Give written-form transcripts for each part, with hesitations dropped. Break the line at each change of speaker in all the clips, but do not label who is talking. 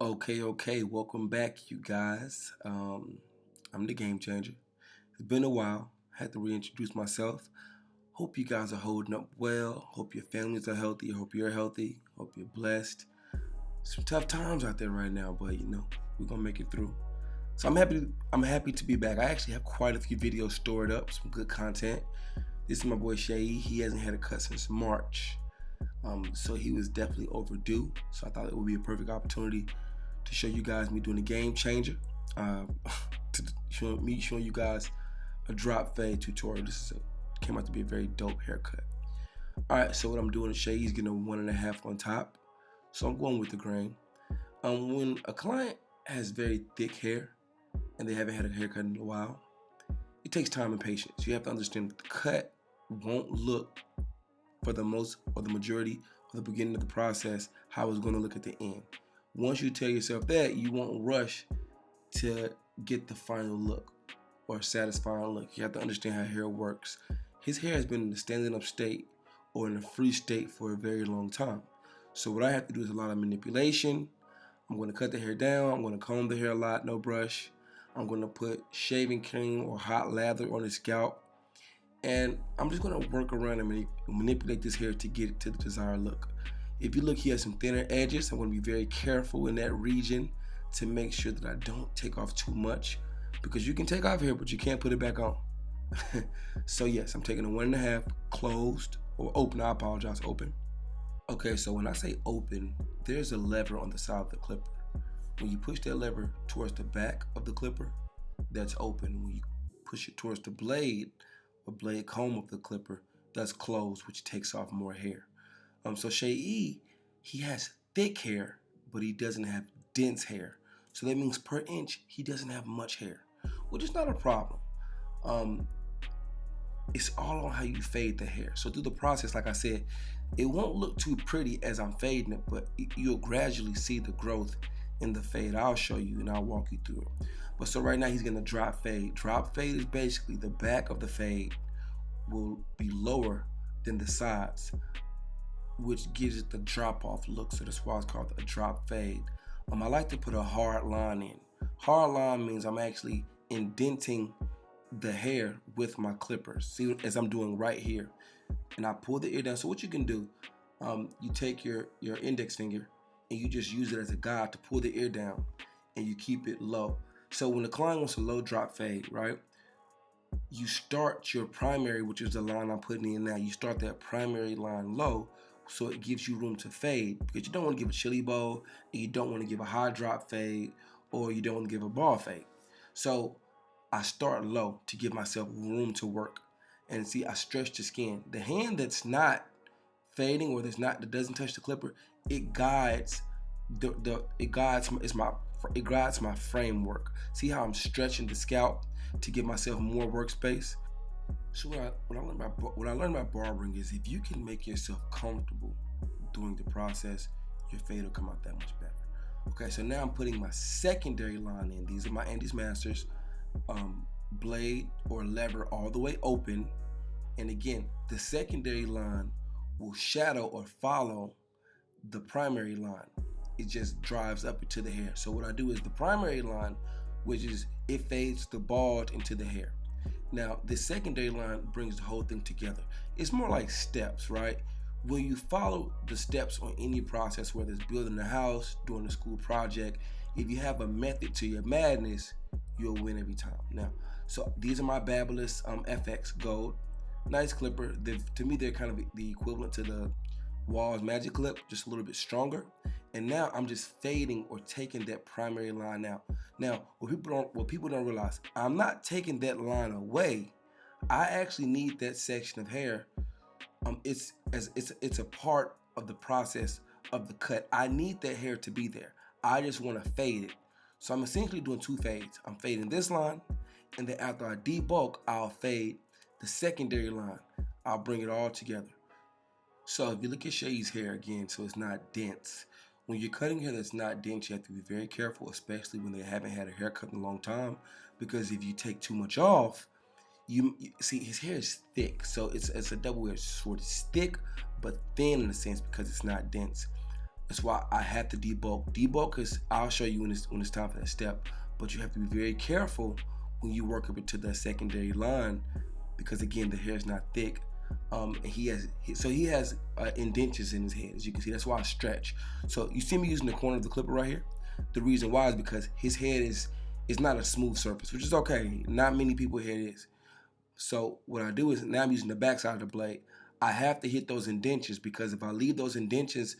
Okay, welcome back, you guys. I'm the Game Changer. It's been a while. Had to reintroduce myself. Hope you guys are holding up well. Hope your families are healthy. Hope you're healthy. Hope you're blessed. Some tough times out there right now, but we're gonna make it through. So I'm happy to be back. I actually have quite a few videos stored up, some good content. This is my boy Shay. He hasn't had a cut since March. So he was definitely overdue. So I thought it would be a perfect opportunity to show you guys me doing a game changer. To showing you guys a drop fade tutorial. Came out to be a very dope haircut. All right, so what I'm doing is Shay's getting a 1.5 on top. So I'm going with the grain. When a client has very thick hair and they haven't had a haircut in a while, it takes time and patience. You have to understand that the cut won't look for the most or the majority of the beginning of the process how it's going to look at the end. Once you tell yourself that, you won't rush to get the final look or satisfying look. You have to understand how hair works. His hair has been in a standing up state or in a free state for a very long time. So what I have to do is a lot of manipulation. I'm going to cut the hair down. I'm going to comb the hair a lot, no brush. I'm going to put shaving cream or hot lather on his scalp. And I'm just going to work around and manipulate this hair to get it to the desired look. If you look, he has some thinner edges. I'm going to be very careful in that region to make sure that I don't take off too much, because you can take off hair, but you can't put it back on. So yes, I'm taking a 1.5 closed or open. I apologize, open. Okay, so when I say open, there's a lever on the side of the clipper. When you push that lever towards the back of the clipper, that's open. When you push it towards the blade or blade comb of the clipper, that's closed, which takes off more hair. So Shay E, he has thick hair, but he doesn't have dense hair. So that means per inch, he doesn't have much hair, which is not a problem. It's all on how you fade the hair. So through the process, like I said, it won't look too pretty as I'm fading it, but you'll gradually see the growth in the fade. I'll show you and I'll walk you through it. But so right now he's gonna drop fade. Drop fade is basically the back of the fade will be lower than the sides, which gives it the drop-off look. So that's why it's called a drop fade. I like to put a hard line in. Hard line means I'm actually indenting the hair with my clippers. See, as I'm doing right here. And I pull the ear down. So what you can do, you take your index finger and you just use it as a guide to pull the ear down, and you keep it low. So when the client wants a low drop fade, right, you start your primary, which is the line I'm putting in now. You start that primary line low, so it gives you room to fade, because you don't want to give a chili bow, and you don't want to give a high drop fade, or you don't want to give a ball fade. So I start low to give myself room to work. And see, I stretch the skin. The hand that's not fading or that doesn't touch the clipper, it guides it guides my framework. See how I'm stretching the scalp to give myself more workspace. So what I learned about barbering is if you can make yourself comfortable during the process, your fade will come out that much better. Okay, so now I'm putting my secondary line in. These are my Andes Masters blade or lever all the way open. And again, the secondary line will shadow or follow the primary line. It just drives up into the hair. So what I do is the primary line, which is it fades the bald into the hair. Now, the secondary line brings the whole thing together. It's more like steps, right? When you follow the steps on any process, whether it's building a house, doing a school project, if you have a method to your madness, you'll win every time. Now, so these are my Babyless FX Gold. Nice clipper. To me, they're kind of the equivalent to the Walls Magic Clip, just a little bit stronger. And now I'm just fading or taking that primary line out. Now, what people don't realize, I'm not taking that line away. I actually need that section of hair. It's a part of the process of the cut. I need that hair to be there. I just want to fade it. So I'm essentially doing two fades. I'm fading this line, and then after I debulk, I'll fade the secondary line. I'll bring it all together. So if you look at Shay's hair again, so it's not dense. When you're cutting hair that's not dense, you have to be very careful, especially when they haven't had a haircut in a long time, because if you take too much off, you see his hair is thick, so it's a double-edged sword. It's thick but thin in a sense because it's not dense. That's why I have to debulk. Debulk is, I'll show you when it's time for that step, but you have to be very careful when you work up into that secondary line, because again, the hair is not thick. And he has indentures in his head, as you can see. That's why I stretch. So you see me using the corner of the clipper right here. The reason why is because his head is not a smooth surface, which is okay. Not many people's head is. So what I do is, now I'm using the back side of the blade. I have to hit those indentures, because if I leave those indentures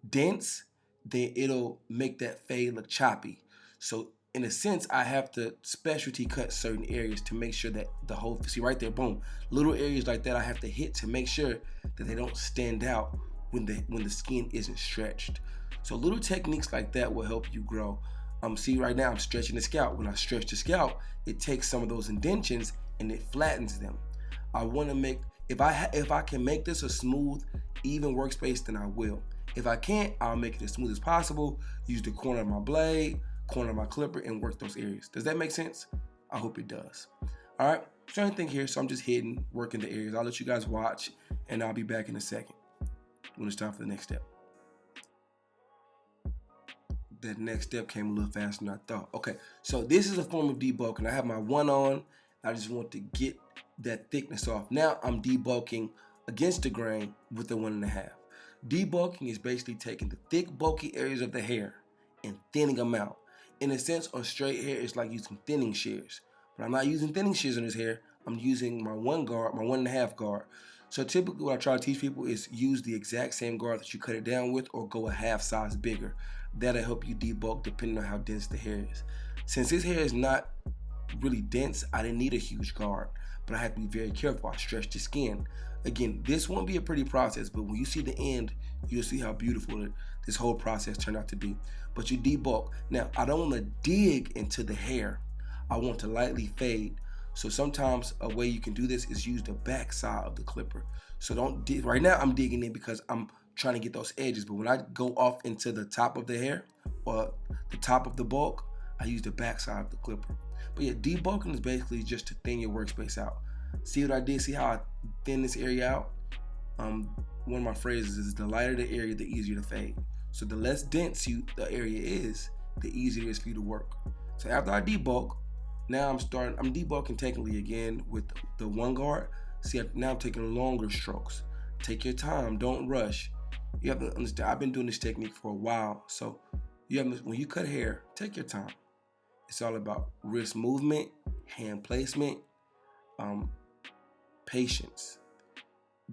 dense, then it'll make that fade look choppy. So in a sense, I have to specialty cut certain areas to make sure that the whole, see right there, boom, little areas like that I have to hit to make sure that they don't stand out when the skin isn't stretched. So little techniques like that will help you grow. See right now I'm stretching the scalp. When I stretch the scalp, it takes some of those indentions and it flattens them. I want to make, if I can make this a smooth, even workspace, then I will. If I can't, I'll make it as smooth as possible, use the corner of my blade, corner of my clipper, and work those areas. Does that make sense? I hope it does. All right, same thing here. So I'm just hitting, working the areas. I'll let you guys watch, and I'll be back in a second when it's time for the next step. That next step came a little faster than I thought. Okay, so this is a form of debulking. I have my one on. I just want to get that thickness off. Now I'm debulking against the grain with the 1.5. Debulking is basically taking the thick, bulky areas of the hair and thinning them out. In a sense, on straight hair, it's like using thinning shears. But I'm not using thinning shears on this hair. I'm using my 1.5 guard. So typically what I try to teach people is use the exact same guard that you cut it down with, or go a half size bigger. That'll help you debulk depending on how dense the hair is. Since his hair is not really dense, I didn't need a huge guard, but I have to be very careful. I stretch the skin. Again, this won't be a pretty process, but when you see the end, you'll see how beautiful this whole process turned out to be. But you debulk. Now, I don't want to dig into the hair. I want to lightly fade. So sometimes a way you can do this is use the back side of the clipper. So don't dig. Right now I'm digging in because I'm trying to get those edges, but when I go off into the top of the hair or the top of the bulk, I use the back side of the clipper. But yeah, debulking is basically just to thin your workspace out. See what I did? See how I thin this area out? One of my phrases is, the lighter the area, the easier to fade. So the less dense the area is, the easier it is for you to work. So after I debulk, now I'm debulking technically again with the 1 guard. See, now I'm taking longer strokes. Take your time, don't rush. You have to understand, I've been doing this technique for a while. So when you cut hair, take your time. It's all about wrist movement, hand placement, patience.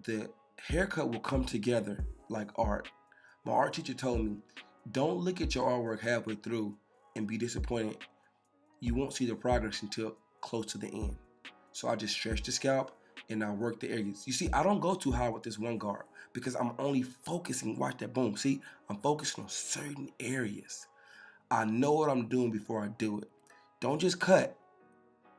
The haircut will come together like art. My art teacher told me, don't look at your artwork halfway through and be disappointed. You won't see the progress until close to the end. So I just stretch the scalp and I work the areas. You see, I don't go too hard with this 1 guard because I'm only focusing, watch that, boom. See, I'm focusing on certain areas. I know what I'm doing before I do it. Don't just cut.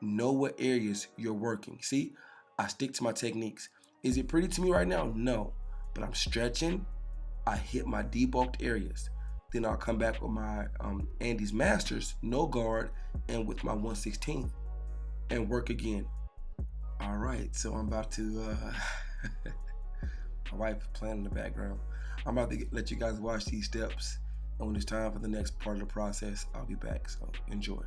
Know what areas you're working. See, I stick to my techniques. Is it pretty to me right now? No, but I'm stretching. I hit my debulked areas. Then I'll come back with my Andy's Masters, no guard, and with my 1/16 and work again. All right, so I'm about to, my wife is playing in the background. I'm about to let you guys watch these steps, and when it's time for the next part of the process, I'll be back, so enjoy.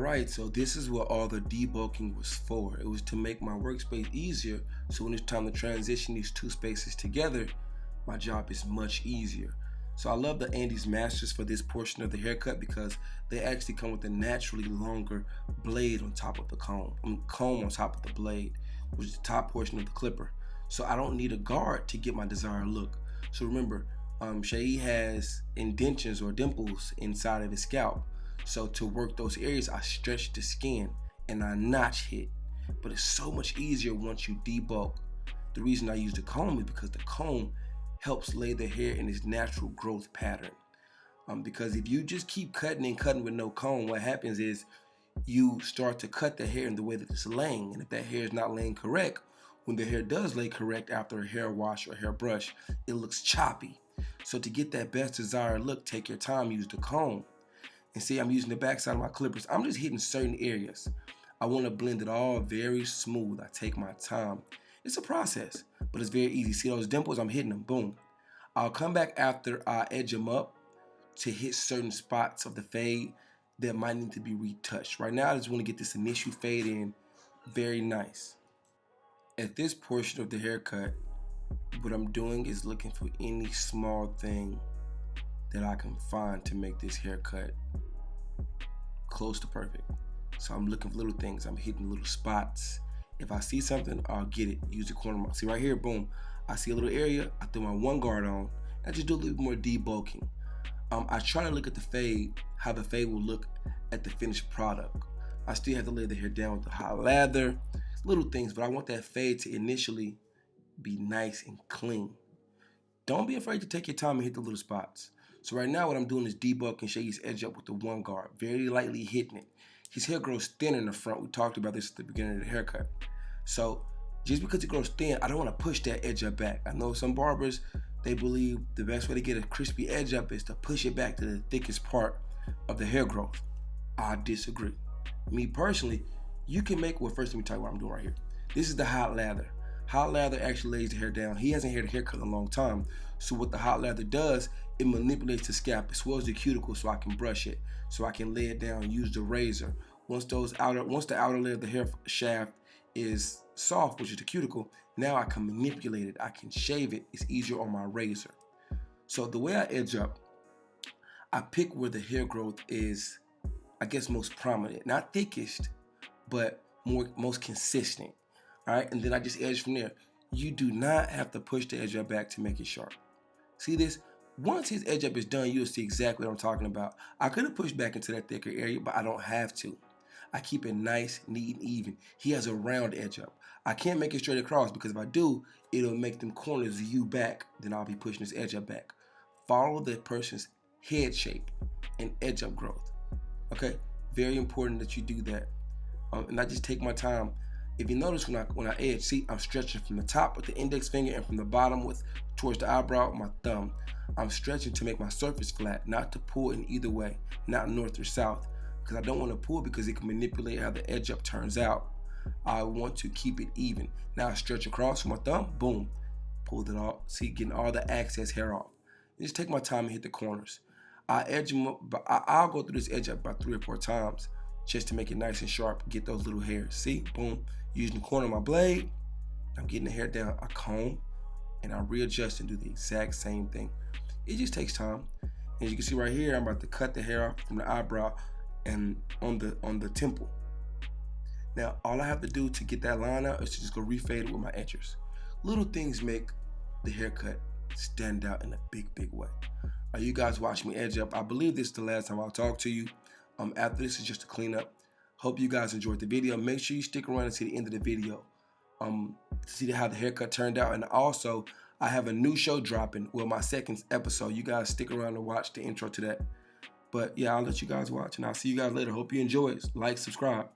Alright, so this is what all the debulking was for. It was to make my workspace easier, so when it's time to transition these two spaces together, my job is much easier. So I love the Andes Masters for this portion of the haircut because they actually come with a naturally longer blade on top of the comb on top of the blade, which is the top portion of the clipper. So I don't need a guard to get my desired look. So remember, Shay has indentions or dimples inside of his scalp. So to work those areas, I stretch the skin and I notch hit. But it's so much easier once you debulk. The reason I use the comb is because the comb helps lay the hair in its natural growth pattern. Because if you just keep cutting and cutting with no comb, what happens is you start to cut the hair in the way that it's laying. And if that hair is not laying correct, when the hair does lay correct after a hair wash or hair brush, it looks choppy. So to get that best desired look, take your time, use the comb. And see, I'm using the backside of my clippers. I'm just hitting certain areas. I want to blend it all very smooth. I take my time. It's a process, but it's very easy. See those dimples? I'm hitting them, boom. I'll come back after I edge them up to hit certain spots of the fade that might need to be retouched. Right now, I just want to get this initial fade in very nice. At this portion of the haircut, what I'm doing is looking for any small thing that I can find to make this haircut close to perfect. So I'm looking for little things. I'm hitting little spots. If I see something, I'll get it. Use the corner of my, see right here, boom. I see a little area, I throw my one guard on, and I just do a little bit more debulking. I try to look at the fade, how the fade will look at the finished product. I still have to lay the hair down with the hot lather, little things, but I want that fade to initially be nice and clean. Don't be afraid to take your time and hit the little spots. So right now what I'm doing is debulking Shaggy's edge up with the one guard, very lightly hitting it. His hair grows thin in the front. We talked about this at the beginning of the haircut. So just because it grows thin, I don't want to push that edge up back. I know some barbers, they believe the best way to get a crispy edge up is to push it back to the thickest part of the hair growth. I disagree. Me personally, you can make, well, first let me tell you what I'm doing right here. This is the hot lather. Hot lather actually lays the hair down. He hasn't had a haircut in a long time. So what the hot lather does, it manipulates the scalp. It swells the cuticle so I can brush it, so I can lay it down, use the razor. Once the outer layer of the hair shaft is soft, which is the cuticle, now I can manipulate it. I can shave it. It's easier on my razor. So the way I edge up, I pick where the hair growth is, I guess, most prominent. Not thickest, but most consistent. All right, and then I just edge from there. You do not have to push the edge up back to make it sharp. See this? Once his edge up is done, you'll see exactly what I'm talking about. I could have pushed back into that thicker area, but I don't have to. I keep it nice, neat, and even. He has a round edge up. I can't make it straight across because if I do, it'll make them corners U back. Then I'll be pushing this edge up back. Follow the person's head shape and edge up growth. Okay? Very important that you do that. And I just take my time. If you notice when I edge, see, I'm stretching from the top with the index finger and from the bottom towards the eyebrow with my thumb. I'm stretching to make my surface flat, not to pull in either way, not north or south, because I don't want to pull because it can manipulate how the edge up turns out. I want to keep it even. Now I stretch across with my thumb, boom, pulled it off. See, getting all the excess hair off. And just take my time and hit the corners. I edge them up, but I'll go through this edge up about 3 or 4 times just to make it nice and sharp, get those little hairs. See, boom. Using the corner of my blade, I'm getting the hair down. I comb and I readjust and do the exact same thing. It just takes time. As you can see right here, I'm about to cut the hair off from the eyebrow and on the temple. Now, all I have to do to get that line out is to just go refade it with my edgers. Little things make the haircut stand out in a big, big way. You guys watch me edge up. I believe this is the last time I'll talk to you. After this is just a cleanup. Hope you guys enjoyed the video. Make sure you stick around and see the end of the video to see how the haircut turned out. And also, I have a new show dropping, well, my second episode. You guys stick around and watch the intro to that. But yeah, I'll let you guys watch, and I'll see you guys later. Hope you enjoy it. Like, subscribe.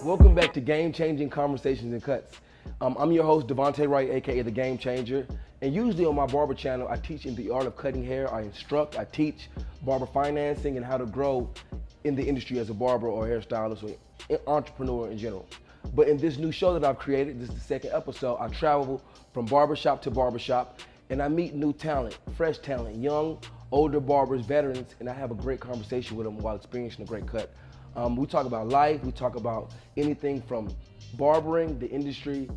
Welcome back to Game Changing Conversations and Cuts. I'm your host, Devontae Wright, aka The Game Changer. And usually on my barber channel, I teach in the art of cutting hair. I instruct, I teach barber financing and how to grow in the industry as a barber or hairstylist or entrepreneur in general. But in this new show that I've created, this is the second episode, I travel from barbershop to barbershop and I meet new talent, fresh talent, young, older barbers, veterans, and I have a great conversation with them while experiencing a great cut. We talk about life, we talk about anything from barbering, the industry,